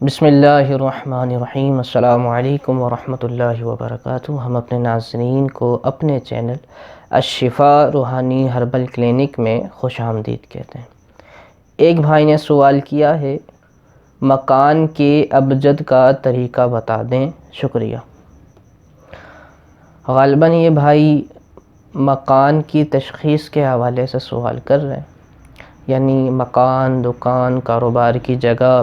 بسم اللہ الرحمن الرحیم۔ السلام علیکم ورحمۃ اللہ وبرکاتہ۔ ہم اپنے ناظرین کو اپنے چینل الشفاء روحانی ہربل کلینک میں خوش آمدید کہتے ہیں۔ ایک بھائی نے سوال کیا ہے، مکان کے ابجد کا طریقہ بتا دیں، شکریہ۔ غالباً یہ بھائی مکان کی تشخیص کے حوالے سے سوال کر رہے ہیں، یعنی مکان، دکان، کاروبار کی جگہ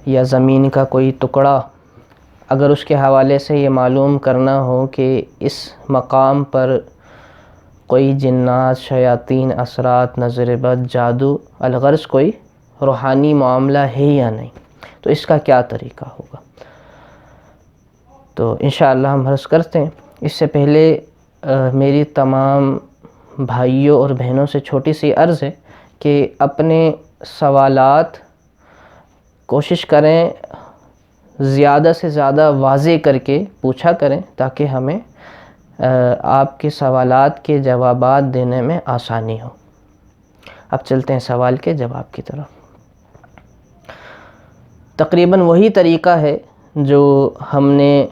یا زمین کا کوئی ٹکڑا، اگر اس کے حوالے سے یہ معلوم کرنا ہو کہ اس مقام پر کوئی جنات، شیاطین، اثرات، نظر بد، جادو، الغرض کوئی روحانی معاملہ ہے یا نہیں، تو اس کا کیا طریقہ ہوگا۔ تو انشاءاللہ ہم عرض کرتے ہیں۔ اس سے پہلے میری تمام بھائیوں اور بہنوں سے چھوٹی سی عرض ہے کہ اپنے سوالات کوشش کریں زیادہ سے زیادہ واضح کر کے پوچھا کریں، تاکہ ہمیں آپ کے سوالات کے جوابات دینے میں آسانی ہو۔ اب چلتے ہیں سوال کے جواب کی طرف۔ تقریباً وہی طریقہ ہے جو ہم نے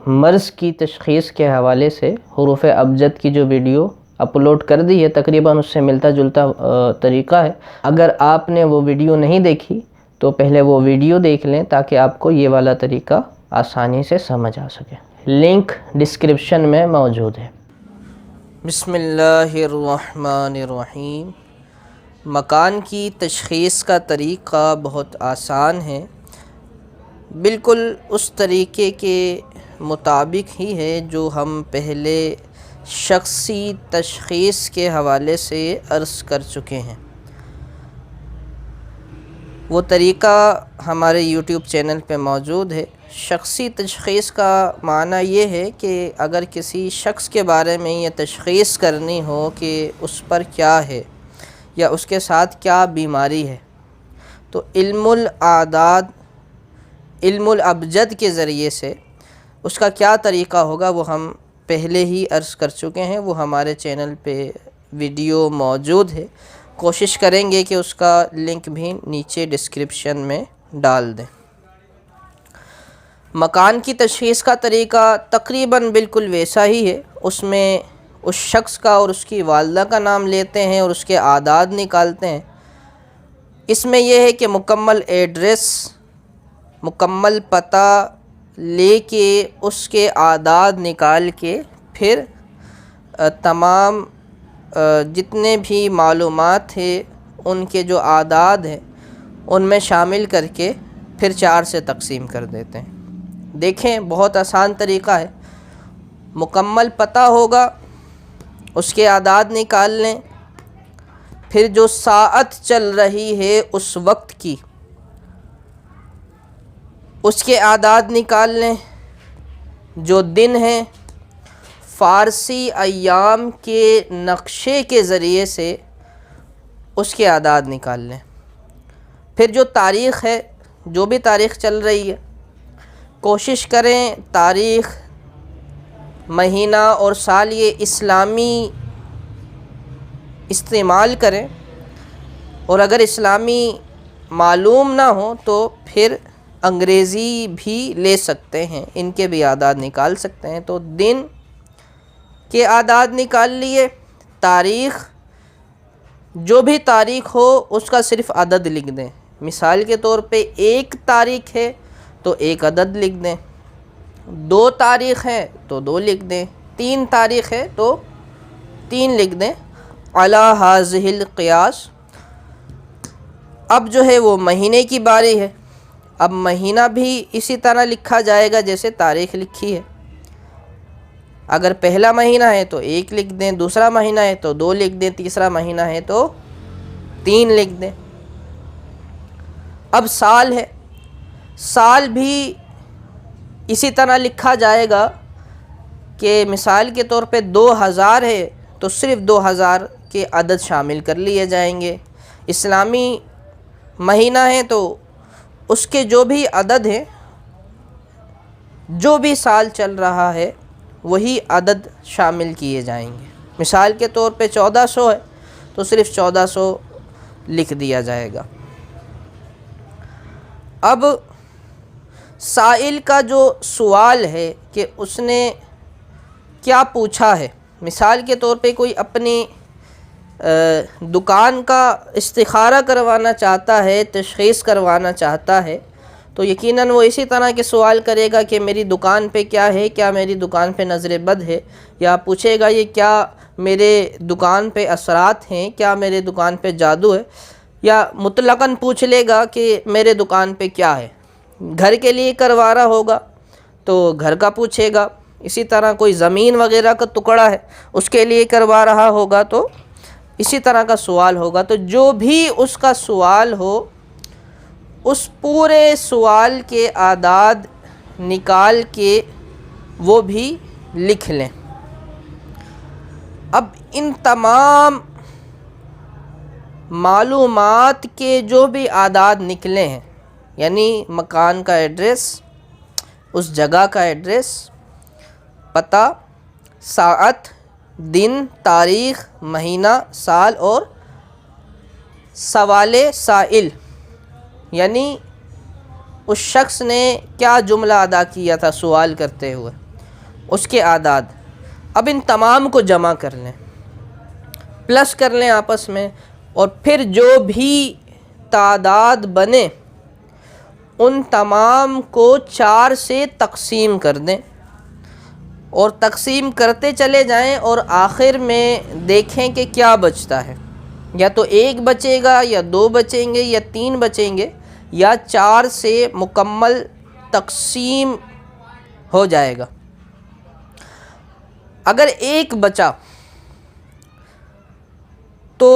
مرض کی تشخیص کے حوالے سے حروف ابجد کی جو ویڈیو اپلوڈ کر دی ہے، تقریباً اس سے ملتا جلتا طریقہ ہے۔ اگر آپ نے وہ ویڈیو نہیں دیکھی تو پہلے وہ ویڈیو دیکھ لیں، تاکہ آپ کو یہ والا طریقہ آسانی سے سمجھ آ سکے۔ لنک ڈسکرپشن میں موجود ہے۔ بسم اللہ الرحمن الرحیم۔ مکان کی تشخیص کا طریقہ بہت آسان ہے، بالکل اس طریقے کے مطابق ہی ہے جو ہم پہلے شخصی تشخیص کے حوالے سے عرض کر چکے ہیں۔ وہ طریقہ ہمارے یوٹیوب چینل پہ موجود ہے۔ شخصی تشخیص کا معنی یہ ہے کہ اگر کسی شخص کے بارے میں یہ تشخیص کرنی ہو کہ اس پر کیا ہے یا اس کے ساتھ کیا بیماری ہے، تو علم الاعداد، علم الابجد کے ذریعے سے اس کا کیا طریقہ ہوگا وہ ہم پہلے ہی عرض کر چکے ہیں۔ وہ ہمارے چینل پہ ویڈیو موجود ہے، کوشش کریں گے کہ اس کا لنک بھی نیچے ڈسکرپشن میں ڈال دیں۔ مکان کی تشخیص کا طریقہ تقریباً بالکل ویسا ہی ہے۔ اس میں اس شخص کا اور اس کی والدہ کا نام لیتے ہیں اور اس کے اعداد نکالتے ہیں۔ اس میں یہ ہے کہ مکمل ایڈریس، مکمل پتہ لے کے اس کے اعداد نکال کے پھر تمام جتنے بھی معلومات ہیں ان کے جو اعداد ہیں ان میں شامل کر کے پھر 4 سے تقسیم کر دیتے ہیں۔ دیکھیں بہت آسان طریقہ ہے۔ مکمل پتہ ہوگا، اس کے اعداد نکال لیں، پھر جو ساعت چل رہی ہے اس وقت کی اس کے اعداد نکال لیں، جو دن ہیں فارسی ایام کے نقشے کے ذریعے سے اس کے اعداد نکال لیں، پھر جو تاریخ ہے، جو بھی تاریخ چل رہی ہے، کوشش کریں تاریخ، مہینہ اور سال یہ اسلامی استعمال کریں، اور اگر اسلامی معلوم نہ ہو تو پھر انگریزی بھی لے سکتے ہیں، ان کے بھی اعداد نکال سکتے ہیں۔ تو دن کے اعداد نکال لیے، تاریخ، جو بھی تاریخ ہو اس کا صرف عدد لکھ دیں۔ مثال کے طور پہ 1 تاریخ ہے تو 1 عدد لکھ دیں، 2 تاریخ ہے تو 2 لکھ دیں، 3 تاریخ ہے تو 3 لکھ دیں، علی ھذہ القیاس۔ اب جو ہے وہ مہینے کی باری ہے۔ اب مہینہ بھی اسی طرح لکھا جائے گا جیسے تاریخ لکھی ہے۔ اگر پہلا مہینہ ہے تو 1 لکھ دیں، دوسرا مہینہ ہے تو 2 لکھ دیں، تیسرا مہینہ ہے تو 3 لکھ دیں۔ اب سال ہے، سال بھی اسی طرح لکھا جائے گا کہ مثال کے طور پہ 2000 ہے تو صرف 2000 کے عدد شامل کر لیے جائیں گے۔ اسلامی مہینہ ہے تو اس کے جو بھی عدد ہیں، جو بھی سال چل رہا ہے وہی عدد شامل کیے جائیں گے۔ مثال کے طور پہ 1400 ہے تو صرف 1400 لکھ دیا جائے گا۔ اب سائل کا جو سوال ہے کہ اس نے کیا پوچھا ہے، مثال کے طور پہ کوئی اپنی دکان کا استخارہ کروانا چاہتا ہے، تشخیص کروانا چاہتا ہے، تو یقیناً وہ اسی طرح کے سوال کرے گا کہ میری دکان پہ کیا ہے، کیا میری دکان پہ نظر بد ہے، یا پوچھے گا یہ کیا میرے دکان پہ اثرات ہیں، کیا میرے دکان پہ جادو ہے، یا مطلقاً پوچھ لے گا کہ میرے دکان پہ کیا ہے۔ گھر کے لیے کروا رہا ہوگا تو گھر کا پوچھے گا، اسی طرح کوئی زمین وغیرہ کا ٹکڑا ہے اس کے لیے کروا رہا ہوگا تو اسی طرح کا سوال ہوگا۔ تو جو بھی اس کا سوال ہو اس پورے سوال کے اعداد نکال کے وہ بھی لکھ لیں۔ اب ان تمام معلومات کے جو بھی اعداد نکلے ہیں، یعنی مکان کا ایڈریس، اس جگہ کا ایڈریس، پتہ، ساعت، دن، تاریخ، مہینہ، سال، اور سوال سائل یعنی اس شخص نے کیا جملہ ادا کیا تھا سوال کرتے ہوئے، اس کے اعداد، اب ان تمام کو جمع کر لیں، پلس کر لیں آپس میں، اور پھر جو بھی تعداد بنے ان تمام کو 4 سے تقسیم کر دیں، اور تقسیم کرتے چلے جائیں، اور آخر میں دیکھیں کہ کیا بچتا ہے، یا تو 1 بچے گا، یا 2 بچیں گے، یا 3 بچیں گے، یا 4 سے مکمل تقسیم ہو جائے گا۔ اگر 1 بچا تو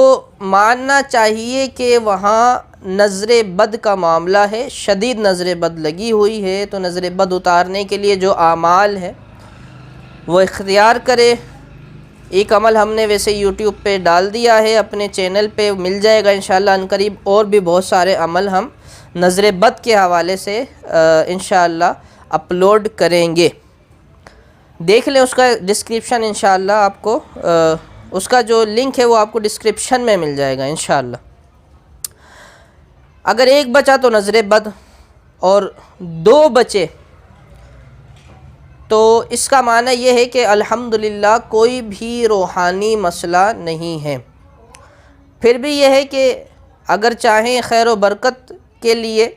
ماننا چاہیے کہ وہاں نظر بد کا معاملہ ہے، شدید نظر بد لگی ہوئی ہے، تو نظر بد اتارنے کے لیے جو اعمال ہے وہ اختیار کرے۔ ایک عمل ہم نے ویسے یوٹیوب پہ ڈال دیا ہے، اپنے چینل پہ مل جائے گا انشاءاللہ عنقریب، اور بھی بہت سارے عمل ہم نظر بد کے حوالے سے انشاءاللہ اپلوڈ کریں گے، دیکھ لیں اس کا ڈسکرپشن انشاءاللہ آپ کو اس کا جو لنک ہے وہ آپ کو ڈسکرپشن میں مل جائے گا انشاءاللہ۔ اگر 1 بچا تو نظر بد، اور 2 بچے تو اس کا معنی یہ ہے کہ الحمدللہ کوئی بھی روحانی مسئلہ نہیں ہے۔ پھر بھی یہ ہے کہ اگر چاہیں خیر و برکت کے لیے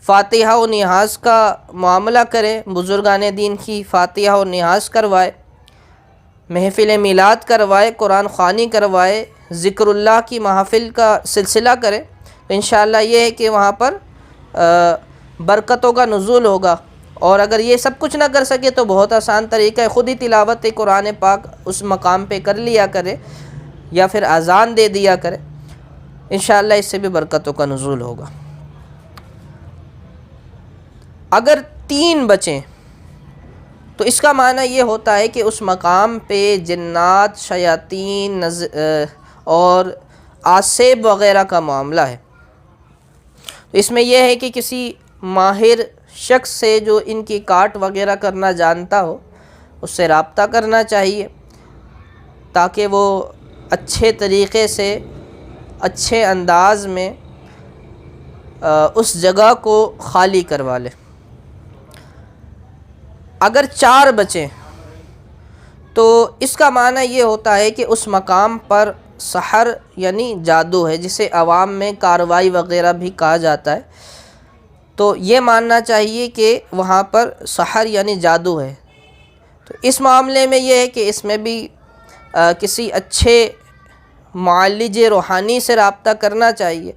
فاتحہ و نیاز کا معاملہ کریں، بزرگان دین کی فاتحہ و نیاز کروائے، محفل میلاد کروائے، قرآن خوانی کروائے، ذکر اللہ کی محافل کا سلسلہ کرے، تو انشاءاللہ یہ ہے کہ وہاں پر برکتوں کا نزول ہوگا۔ اور اگر یہ سب کچھ نہ کر سکے تو بہت آسان طریقہ ہے، خود ہی تلاوت قرآن پاک اس مقام پہ کر لیا کرے، یا پھر اذان دے دیا کرے، انشاءاللہ اس سے بھی برکتوں کا نزول ہوگا۔ اگر 3 بچیں تو اس کا معنی یہ ہوتا ہے کہ اس مقام پہ جنات، شیاطین اور آسیب وغیرہ کا معاملہ ہے۔ اس میں یہ ہے کہ کسی ماہر شخص سے جو ان کی کاٹ وغیرہ کرنا جانتا ہو اس سے رابطہ کرنا چاہیے، تاکہ وہ اچھے طریقے سے، اچھے انداز میں اس جگہ کو خالی کروا لے۔ اگر 4 بچیں تو اس کا معنی یہ ہوتا ہے کہ اس مقام پر سحر یعنی جادو ہے، جسے عوام میں کاروائی وغیرہ بھی کہا جاتا ہے، تو یہ ماننا چاہیے کہ وہاں پر سحر یعنی جادو ہے۔ تو اس معاملے میں یہ ہے کہ اس میں بھی کسی اچھے معالج روحانی سے رابطہ کرنا چاہیے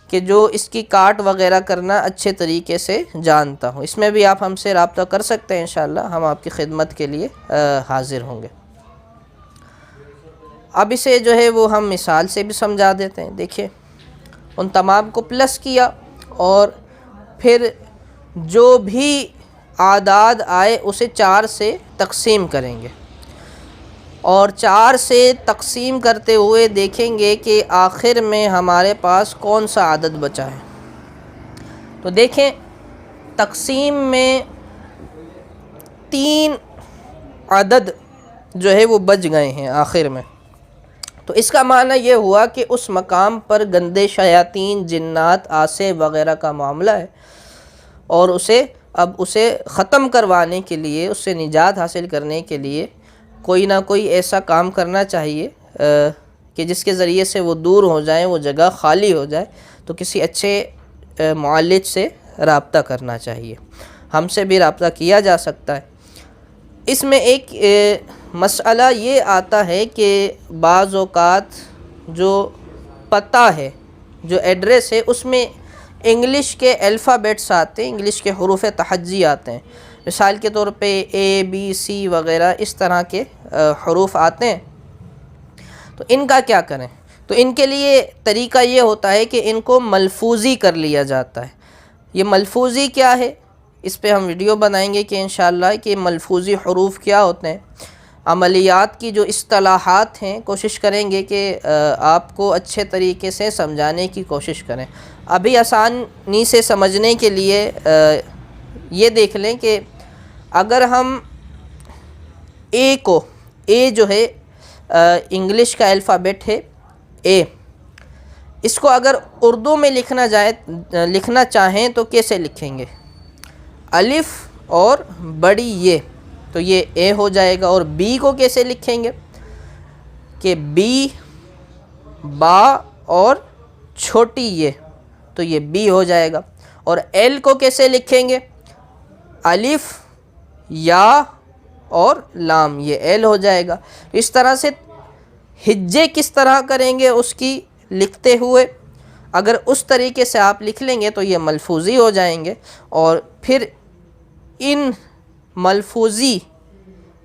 کہ جو اس کی کاٹ وغیرہ کرنا اچھے طریقے سے جانتا ہوں۔ اس میں بھی آپ ہم سے رابطہ کر سکتے ہیں، انشاءاللہ ہم آپ کی خدمت کے لیے حاضر ہوں گے۔ اب اسے جو ہے وہ ہم مثال سے بھی سمجھا دیتے ہیں۔ دیکھیں، ان تمام کو پلس کیا، اور پھر جو بھی اعداد آئے اسے 4 سے تقسیم کریں گے، اور 4 سے تقسیم کرتے ہوئے دیکھیں گے کہ آخر میں ہمارے پاس کون سا عدد بچا ہے۔ تو دیکھیں، تقسیم میں 3 عدد جو ہے وہ بچ گئے ہیں آخر میں۔ تو اس کا معنی یہ ہوا کہ اس مقام پر گندے شیاطین، جنات، آسے وغیرہ کا معاملہ ہے، اور اسے ختم کروانے کے لیے، اس سے نجات حاصل کرنے کے لیے کوئی نہ کوئی ایسا کام کرنا چاہیے کہ جس کے ذریعے سے وہ دور ہو جائیں، وہ جگہ خالی ہو جائے۔ تو کسی اچھے معالج سے رابطہ کرنا چاہیے، ہم سے بھی رابطہ کیا جا سکتا ہے۔ اس میں ایک مسئلہ یہ آتا ہے کہ بعض اوقات جو پتہ ہے، جو ایڈریس ہے، اس میں انگلش کے الفابیٹس آتے ہیں، انگلش کے حروف تہجی آتے ہیں۔ مثال کے طور پہ ABC وغیرہ اس طرح کے حروف آتے ہیں، تو ان کا کیا کریں؟ تو ان کے لیے طریقہ یہ ہوتا ہے کہ ان کو ملفوظی کر لیا جاتا ہے۔ یہ ملفوظی کیا ہے؟ اس پہ ہم ویڈیو بنائیں گے کہ انشاءاللہ کہ ملفوظی حروف کیا ہوتے ہیں۔ عملیات کی جو اصطلاحات ہیں، کوشش کریں گے کہ آپ کو اچھے طریقے سے سمجھانے کی کوشش کریں۔ ابھی آسانی سے سمجھنے کے لیے یہ دیکھ لیں کہ اگر ہم اے جو ہے انگلش کا الفابیٹ ہے اے، اس کو اگر اردو میں لکھنا چاہیں تو کیسے لکھیں گے؟ الف اور بڑی یہ، تو یہ اے ہو جائے گا۔ اور بی کو کیسے لکھیں گے؟ کہ بی، با اور چھوٹی یہ، تو یہ بی ہو جائے گا۔ اور ایل کو کیسے لکھیں گے؟ الف، یا اور لام، یہ ایل ہو جائے گا۔ اس طرح سے ہجے کس طرح کریں گے اس کی لکھتے ہوئے، اگر اس طریقے سے آپ لکھ لیں گے تو یہ ملفوظی ہو جائیں گے۔ اور پھر ان ملفوظی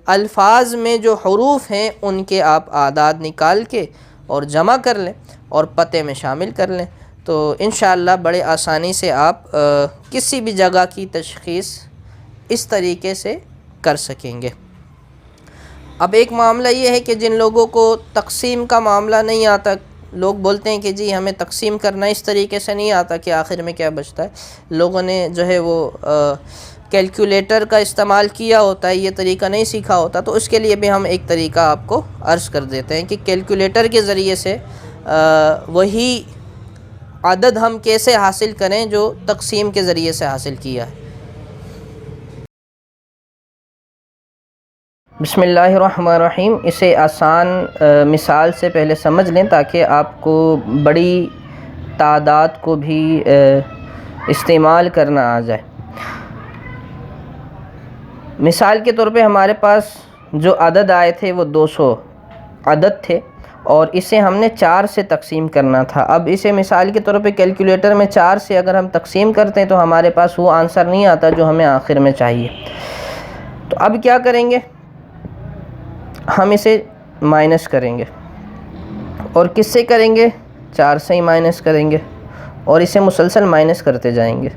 الفاظ میں جو حروف ہیں ان کے آپ اعداد نکال کے اور جمع کر لیں اور پتے میں شامل کر لیں، تو انشاءاللہ بڑے آسانی سے آپ کسی بھی جگہ کی تشخیص اس طریقے سے کر سکیں گے۔ اب ایک معاملہ یہ ہے کہ جن لوگوں کو تقسیم کا معاملہ نہیں آتا، لوگ بولتے ہیں کہ جی ہمیں تقسیم کرنا اس طریقے سے نہیں آتا کہ آخر میں کیا بچتا ہے۔ لوگوں نے جو ہے وہ کیلکولیٹر کا استعمال کیا ہوتا ہے، یہ طریقہ نہیں سیکھا ہوتا، تو اس کے لیے بھی ہم ایک طریقہ آپ کو عرض کر دیتے ہیں کہ کیلکولیٹر کے ذریعے سے وہی عدد ہم کیسے حاصل کریں جو تقسیم کے ذریعے سے حاصل کیا ہے۔ بسم اللہ الرحمن الرحیم۔ اسے آسان مثال سے پہلے سمجھ لیں تاکہ آپ کو بڑی تعداد کو بھی استعمال کرنا آ جائے۔ مثال کے طور پہ ہمارے پاس جو عدد آئے تھے وہ 200 عدد تھے، اور اسے ہم نے 4 سے تقسیم کرنا تھا۔ اب اسے مثال کے طور پہ کیلکولیٹر میں 4 سے اگر ہم تقسیم کرتے ہیں تو ہمارے پاس وہ آنسر نہیں آتا جو ہمیں آخر میں چاہیے۔ تو اب کیا کریں گے؟ ہم اسے مائنس کریں گے، اور کس سے کریں گے؟ 4 سے ہی مائنس کریں گے، اور اسے مسلسل مائنس کرتے جائیں گے۔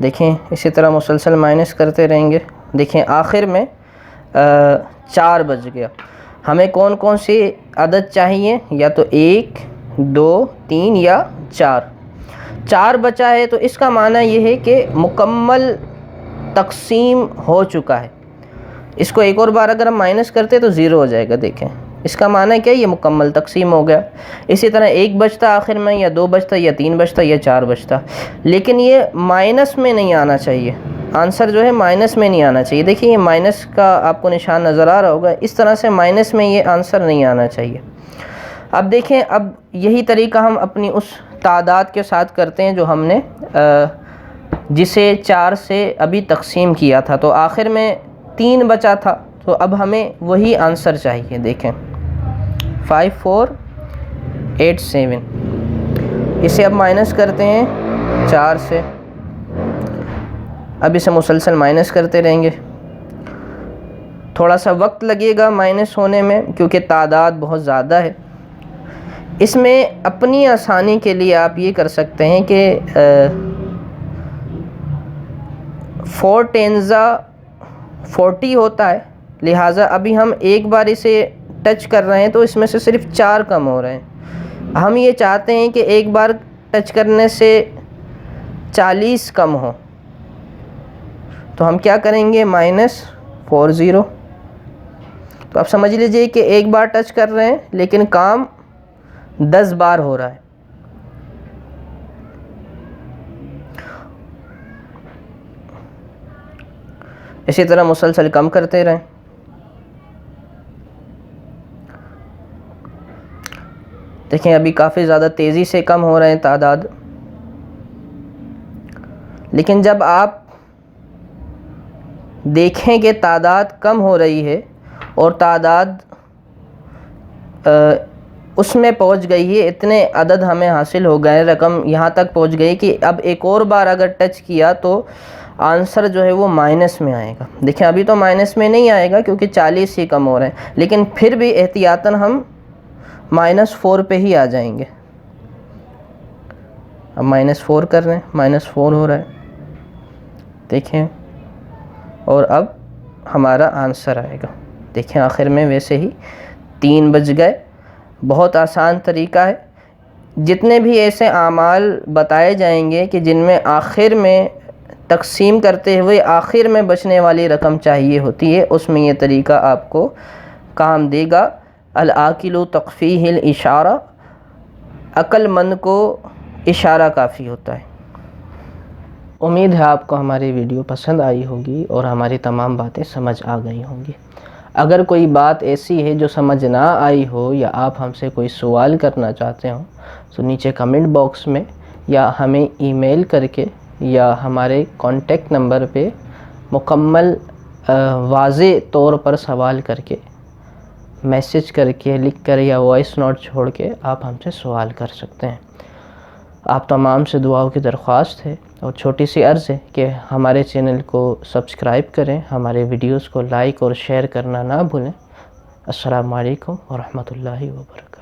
دیکھیں اسی طرح مسلسل مائنس کرتے رہیں گے۔ دیکھیں آخر میں 4 بچ گیا۔ ہمیں کون کون سی عدد چاہیے؟ یا تو 1، 2، 3 یا 4۔ 4 بچا ہے، تو اس کا معنی یہ ہے کہ مکمل تقسیم ہو چکا ہے۔ اس کو ایک اور بار اگر ہم مائنس کرتے تو 0 ہو جائے گا۔ دیکھیں اس کا معنی کیا؟ یہ مکمل تقسیم ہو گیا۔ اسی طرح 1 بچتا آخر میں، یا 2 بچتا، یا 3 بچتا، یا 4 بچتا، لیکن یہ مائنس میں نہیں آنا چاہیے۔ آنسر جو ہے مائنس میں نہیں آنا چاہیے۔ دیکھیں یہ مائنس کا آپ کو نشان نظر آ رہا ہوگا، اس طرح سے مائنس میں یہ آنسر نہیں آنا چاہیے۔ اب دیکھیں، اب یہی طریقہ ہم اپنی اس تعداد کے ساتھ کرتے ہیں جو ہم نے جسے 4 سے ابھی تقسیم کیا تھا، تو آخر میں 3 بچا تھا، تو اب ہمیں وہی آنسر چاہیے۔ دیکھیں 5487، اسے اب مائنس کرتے ہیں 4 سے، اب اسے مسلسل مائنس کرتے رہیں گے۔ تھوڑا سا وقت لگے گا مائنس ہونے میں کیونکہ تعداد بہت زیادہ ہے۔ اس میں اپنی آسانی کے لیے آپ یہ کر سکتے ہیں کہ 4 × 40 ہوتا ہے، لہٰذا ابھی ہم ایک بار اسے ٹچ کر رہے ہیں تو اس میں سے صرف 4 کم ہو رہے ہیں. ہم یہ چاہتے ہیں کہ ایک بار ٹچ کرنے سے 40 کم ہو، تو ہم کیا کریں گے؟ -40. تو اب سمجھ لیجئے کہ ایک بار ٹچ کر رہے ہیں لیکن کام 10 بار ہو رہا ہے. اسی طرح مسلسل کم کرتے رہیں. دیکھیں ابھی کافی زیادہ تیزی سے کم ہو رہے ہیں تعداد، لیکن جب آپ دیکھیں کہ تعداد کم ہو رہی ہے اور تعداد اس میں پہنچ گئی ہے، اتنے عدد ہمیں حاصل ہو گئے، رقم یہاں تک پہنچ گئی کہ اب ایک اور بار اگر ٹچ کیا تو آنسر جو ہے وہ مائنس میں آئے گا. دیکھیں ابھی تو مائنس میں نہیں آئے گا کیونکہ 40 ہی کم ہو رہے ہیں، لیکن پھر بھی احتیاطاً ہم -4 پہ ہی آ جائیں گے. اب -4 کر رہے ہیں، -4 ہو رہا ہے، دیکھیں، اور اب ہمارا آنسر آئے گا. دیکھیں آخر میں ویسے ہی 3 بج گئے. بہت آسان طریقہ ہے. جتنے بھی ایسے اعمال بتائے جائیں گے کہ جن میں آخر میں تقسیم کرتے ہوئے آخر میں بچنے والی رقم چاہیے ہوتی ہے، اس میں یہ طریقہ آپ کو کام دے گا. العاقل تکفیہ الاشارہ، عقل مند کو اشارہ کافی ہوتا ہے. امید ہے آپ کو ہماری ویڈیو پسند آئی ہوگی اور ہماری تمام باتیں سمجھ آ گئی ہوں گی. اگر کوئی بات ایسی ہے جو سمجھ نہ آئی ہو یا آپ ہم سے کوئی سوال کرنا چاہتے ہوں تو نیچے کمنٹ باکس میں یا ہمیں ای میل کر کے یا ہمارے کانٹیکٹ نمبر پہ مکمل واضح طور پر سوال کر کے، میسج کر کے، لکھ کر یا وائس نوٹ چھوڑ کے آپ ہم سے سوال کر سکتے ہیں. آپ تمام سے دعاؤں کی درخواست ہے اور چھوٹی سی عرض ہے کہ ہمارے چینل کو سبسکرائب کریں، ہمارے ویڈیوز کو لائک اور شیئر کرنا نہ بھولیں. السلام علیکم ورحمۃ اللہ وبرکاتہ.